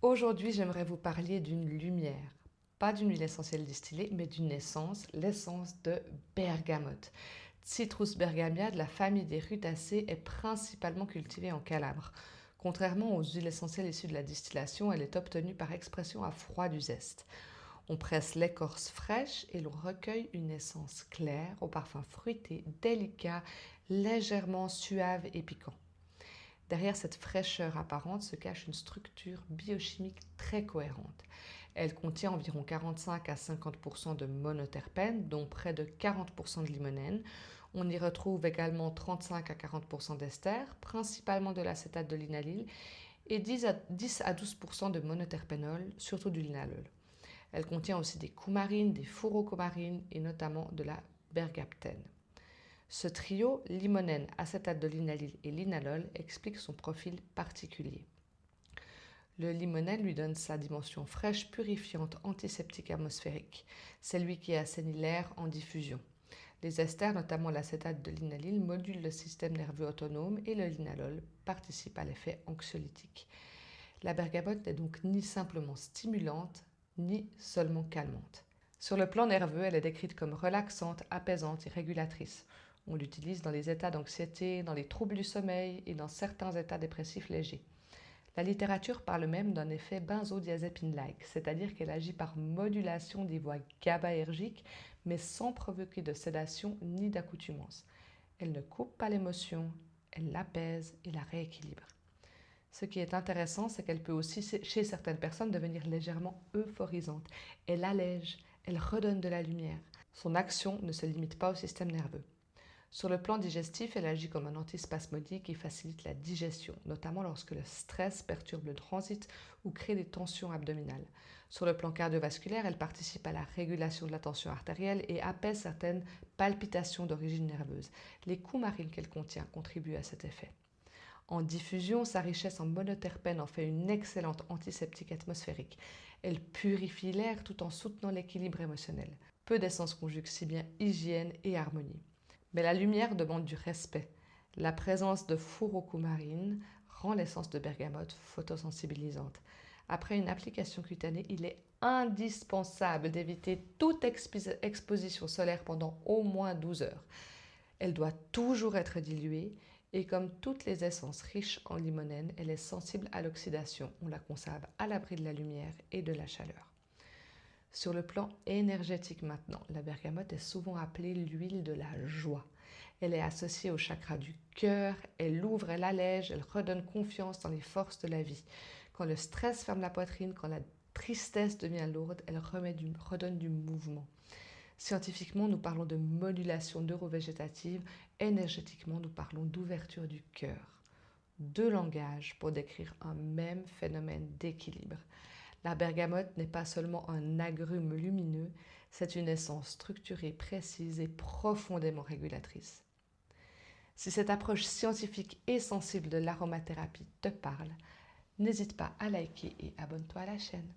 Aujourd'hui, j'aimerais vous parler d'une lumière. Pas d'une huile essentielle distillée, mais d'une essence, l'essence de bergamote. Citrus bergamia de la famille des rutacées est principalement cultivée en Calabre. Contrairement aux huiles essentielles issues de la distillation, elle est obtenue par expression à froid du zeste. On presse l'écorce fraîche et l'on recueille une essence claire au parfum fruité, délicat, légèrement suave et piquant. Derrière cette fraîcheur apparente se cache une structure biochimique très cohérente. Elle contient environ 45 à 50% de monoterpènes, dont près de 40% de limonène. On y retrouve également 35 à 40% d'ester, principalement de l'acétate de linalyle, et 10 à 12% de monoterpénol, surtout du linalol. Elle contient aussi des coumarines, des furocomarines et notamment de la bergaptène. Ce trio, limonène, acétate de linalyle et linalol, explique son profil particulier. Le limonène lui donne sa dimension fraîche, purifiante, antiseptique atmosphérique. C'est lui qui assainit l'air en diffusion. Les esters, notamment l'acétate de linalyle, modulent le système nerveux autonome et le linalol participe à l'effet anxiolytique. La bergamote n'est donc ni simplement stimulante, ni seulement calmante. Sur le plan nerveux, elle est décrite comme relaxante, apaisante et régulatrice. On l'utilise dans les états d'anxiété, dans les troubles du sommeil et dans certains états dépressifs légers. La littérature parle même d'un effet benzodiazépine-like, c'est-à-dire qu'elle agit par modulation des voies GABAergiques, mais sans provoquer de sédation ni d'accoutumance. Elle ne coupe pas l'émotion, elle l'apaise et la rééquilibre. Ce qui est intéressant, c'est qu'elle peut aussi, chez certaines personnes, devenir légèrement euphorisante. Elle allège, elle redonne de la lumière. Son action ne se limite pas au système nerveux. Sur le plan digestif, elle agit comme un antispasmodique et facilite la digestion, notamment lorsque le stress perturbe le transit ou crée des tensions abdominales. Sur le plan cardiovasculaire, elle participe à la régulation de la tension artérielle et apaise certaines palpitations d'origine nerveuse. Les coumarines qu'elle contient contribuent à cet effet. En diffusion, sa richesse en monoterpènes en fait une excellente antiseptique atmosphérique. Elle purifie l'air tout en soutenant l'équilibre émotionnel. Peu d'essences conjuguent si bien hygiène et harmonie. Mais la lumière demande du respect. La présence de furocomarine rend l'essence de bergamote photosensibilisante. Après une application cutanée, il est indispensable d'éviter toute exposition solaire pendant au moins 12 heures. Elle doit toujours être diluée et comme toutes les essences riches en limonène, elle est sensible à l'oxydation. On la conserve à l'abri de la lumière et de la chaleur. Sur le plan énergétique maintenant, la bergamote est souvent appelée l'huile de la joie. Elle est associée au chakra du cœur, elle ouvre, elle allège, elle redonne confiance dans les forces de la vie. Quand le stress ferme la poitrine, quand la tristesse devient lourde, elle redonne du mouvement. Scientifiquement, nous parlons de modulation neurovégétative. Énergétiquement, nous parlons d'ouverture du cœur. Deux langages pour décrire un même phénomène d'équilibre. La bergamote n'est pas seulement un agrume lumineux, c'est une essence structurée, précise et profondément régulatrice. Si cette approche scientifique et sensible de l'aromathérapie te parle, n'hésite pas à liker et abonne-toi à la chaîne.